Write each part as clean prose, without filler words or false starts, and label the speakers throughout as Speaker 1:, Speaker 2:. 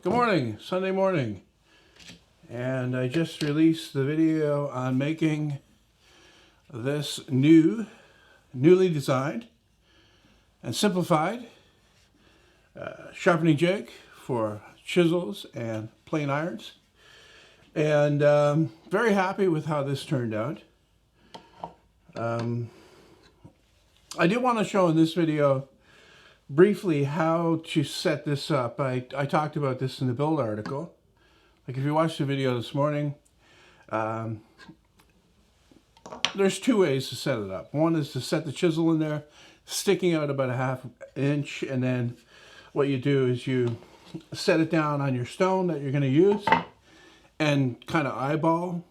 Speaker 1: Good morning, Sunday morning. And I just released the video on making this newly designed and simplified sharpening jig for chisels and plane irons. And very happy with how this turned out. I did want to show in this video briefly how to set this up. I talked about this in the build article. Like if you watched the video this morning, there's two ways to set it up. One is to set the chisel in there, sticking out about a ½ inch, and then what you do is you set it down on your stone that you're going to use and kind of eyeball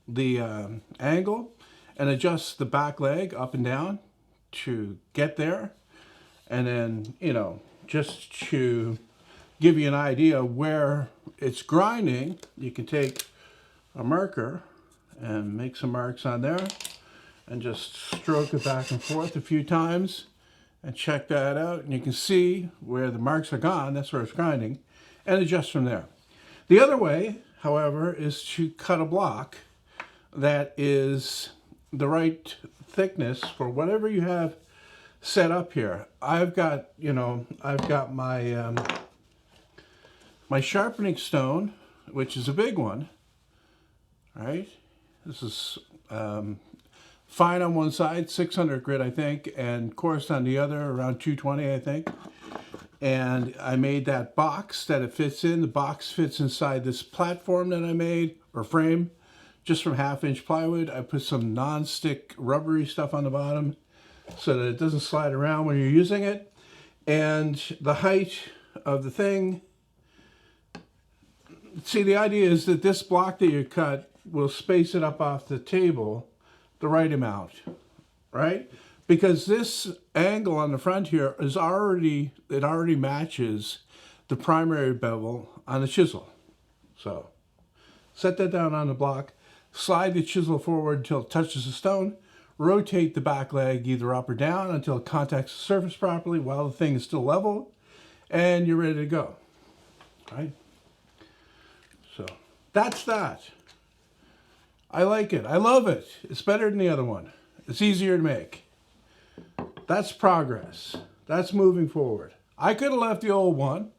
Speaker 1: the angle and adjust the back leg up and down to get there. And then, you know, just to give you an idea where it's grinding, you can take a marker and make some marks on there and just stroke it back and forth a few times and check that out. And you can see where the marks are gone, that's where it's grinding, and adjust from there. The other way, however, is to cut a block that is the right thickness for whatever you have set up here. I've got my my sharpening stone, which is a big one, right? This is fine on one side, 600 grit, I think, and coarse on the other, around 220, I think. And I made that box that it fits in. The box fits inside this platform that I made, or frame, just from ½ inch plywood. I put some non-stick rubbery stuff on the bottom so that it doesn't slide around when you're using it. And the height of the thing, see, the idea is that this block that you cut will space it up off the table the right amount, right? Because this angle on the front here is already matches the primary bevel on the chisel. So set that down on the block, slide the chisel forward until it touches the stone, rotate the back leg either up or down until it contacts the surface properly while the thing is still level, and you're ready to go, right? So that's that. I like it. I love it. It's better than the other one. It's easier to make. That's progress. That's moving forward. I could have left the old one,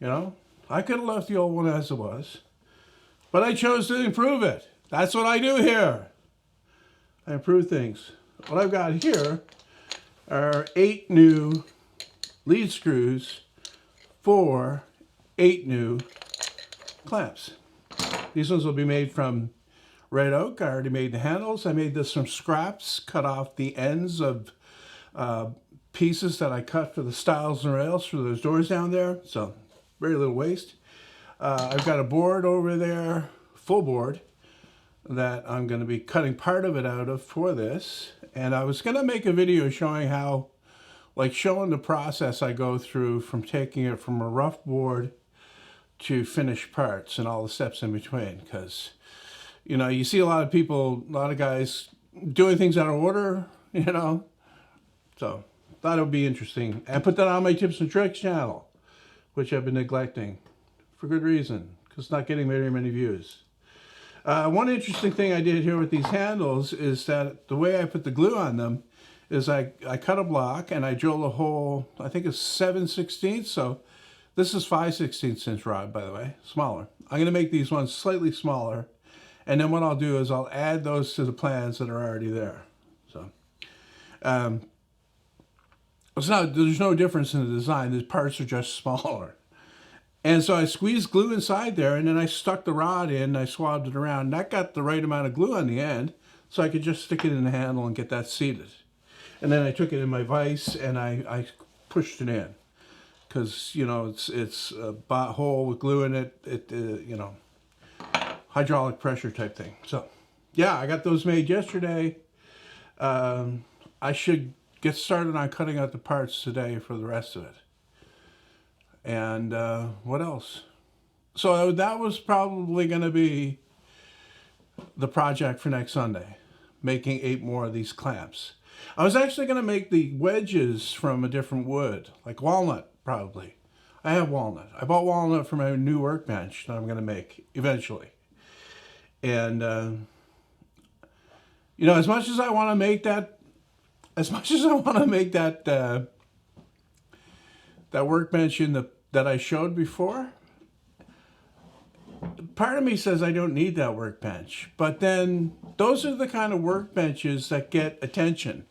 Speaker 1: you know. I could have left the old one as it was, but I chose to improve it. That's what I do here. I improve things. What I've got here are 8 new lead screws for 8 new clamps. These ones will be made from red oak. I already made the handles. I made this from scraps, cut off the ends of pieces that I cut for the stiles and rails for those doors down there. So very little waste. I've got a board over there, full board, that I'm going to be cutting part of it out of for this. And I was going to make a video showing how, like showing the process I go through from taking it from a rough board to finished parts and all the steps in between. Because, you know, you see a lot of people, a lot of guys doing things out of order, you know. So thought it would be interesting. And put that on my tips and tricks channel, which I've been neglecting for good reason, because it's not getting very many views. One interesting thing I did here with these handles is that the way I put the glue on them is I cut a block and I drill a hole, I think it's 7/16, so this is 5/16 inch rod, by the way, smaller. I'm going to make these ones slightly smaller, and then what I'll do is I'll add those to the plans that are already there. So there's no difference in the design, the parts are just smaller. And so I squeezed glue inside there, and then I stuck the rod in, and I swabbed it around. And that got the right amount of glue on the end, so I could just stick it in the handle and get that seated. And then I took it in my vise, and I pushed it in. Because, you know, it's a hole with glue in it, you know, hydraulic pressure type thing. So, yeah, I got those made yesterday. I should get started on cutting out the parts today for the rest of it. And what else? So that was probably going to be the project for next Sunday, making 8 more of these clamps. I was actually going to make the wedges from a different wood, like walnut probably. I have walnut. I bought walnut for my new workbench that I'm going to make eventually. And, you know, as much as I want to make that, that workbench that I showed before, part of me says I don't need that workbench. But then those are the kind of workbenches that get attention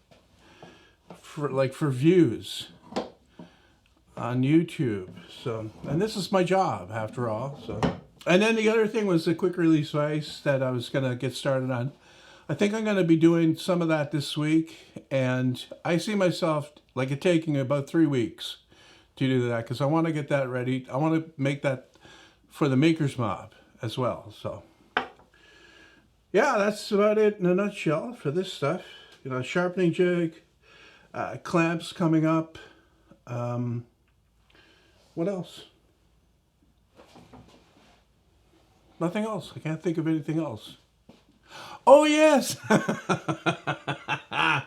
Speaker 1: for views on YouTube. So, and this is my job after all. So, and then the other thing was the quick release vise that I was going to get started on. I think I'm going to be doing some of that this week, and I see myself like it taking about 3 weeks to do that, because I want to get that ready. I want to make that for the Makers Mob as well. So yeah, that's about it in a nutshell for this stuff. You know, sharpening jig, clamps coming up. What else? Nothing else. I can't think of anything else. Oh yes! I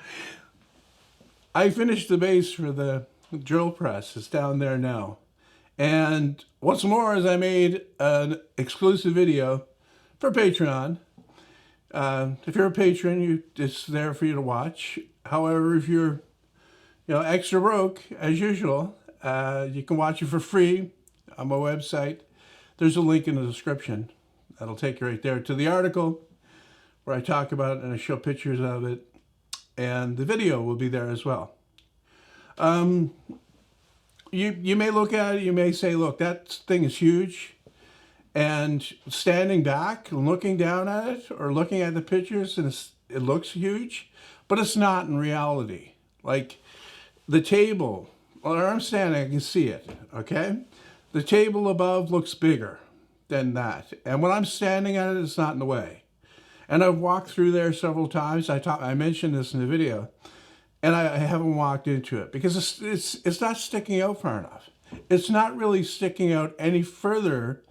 Speaker 1: finished the base for the drill press. It's down there now. And what's more is I made an exclusive video for Patreon. If you're a patron, it's there for you to watch. However, if you're, extra broke, as usual, you can watch it for free on my website. There's a link in the description. That'll take you right there to the article where I talk about it and I show pictures of it. And the video will be there as well. You may look at it, you may say, look, that thing is huge. And standing back and looking down at it or looking at the pictures, and it looks huge, but it's not in reality. Like the table, where I'm standing, I can see it, okay? The table above looks bigger than that. And when I'm standing at it, it's not in the way. And I've walked through there several times. I mentioned this in the video. And I haven't walked into it because it's not sticking out far enough. It's not really sticking out any further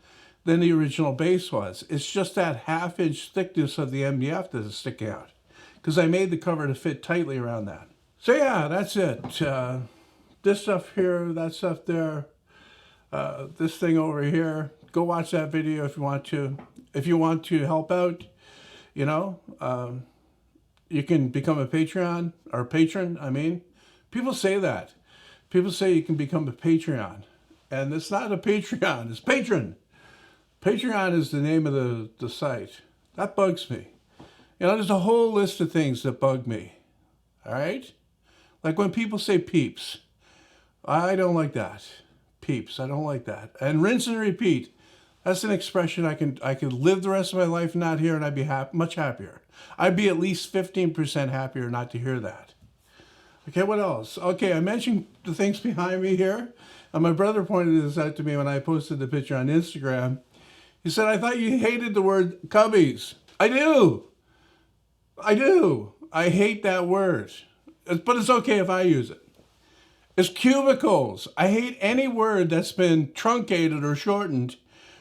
Speaker 1: than the original base was. It's just that 1/2 inch thickness of the MDF that is sticking out, because I made the cover to fit tightly around that. So yeah, that's it. This stuff here, that stuff there, this thing over here. Go watch that video if you want to. If you want to help out, you can become a Patreon, or patron, I mean. People say that. People say you can become a Patreon. And it's not a Patreon, it's patron. Patreon is the name of the site. That bugs me. There's a whole list of things that bug me. All right? Like when people say peeps. I don't like that. Peeps, I don't like that. And rinse and repeat. That's an expression I could live the rest of my life not here, and I'd be much happier. I'd be at least 15% happier not to hear that. Okay, what else? Okay, I mentioned the things behind me here. And my brother pointed this out to me when I posted the picture on Instagram. He said, I thought you hated the word Cubbies. I do. I hate that word. But it's okay if I use it. It's cubicles. I hate any word that's been truncated or shortened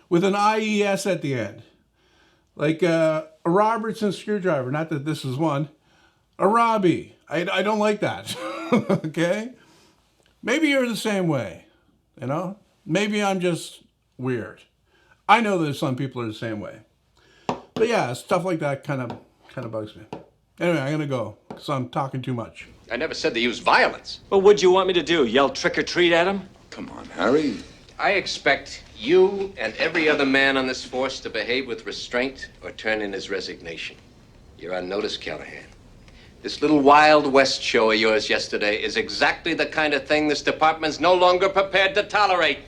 Speaker 1: with an IES at the end. Like a Robertson screwdriver, not that this is one. A Robbie. I don't like that. Okay? Maybe you're the same way. Maybe I'm just weird. I know that some people are the same way. But yeah, stuff like that kind of bugs me. Anyway, I'm gonna go because I'm talking too much.
Speaker 2: I never said they use violence.
Speaker 3: Well, what'd you want me to do? Yell trick or treat at him?
Speaker 4: Come on, Harry.
Speaker 2: I expect you and every other man on this force to behave with restraint or turn in his resignation. You're on notice, Callahan. This little Wild West show of yours yesterday is exactly the kind of thing this department's no longer prepared to tolerate.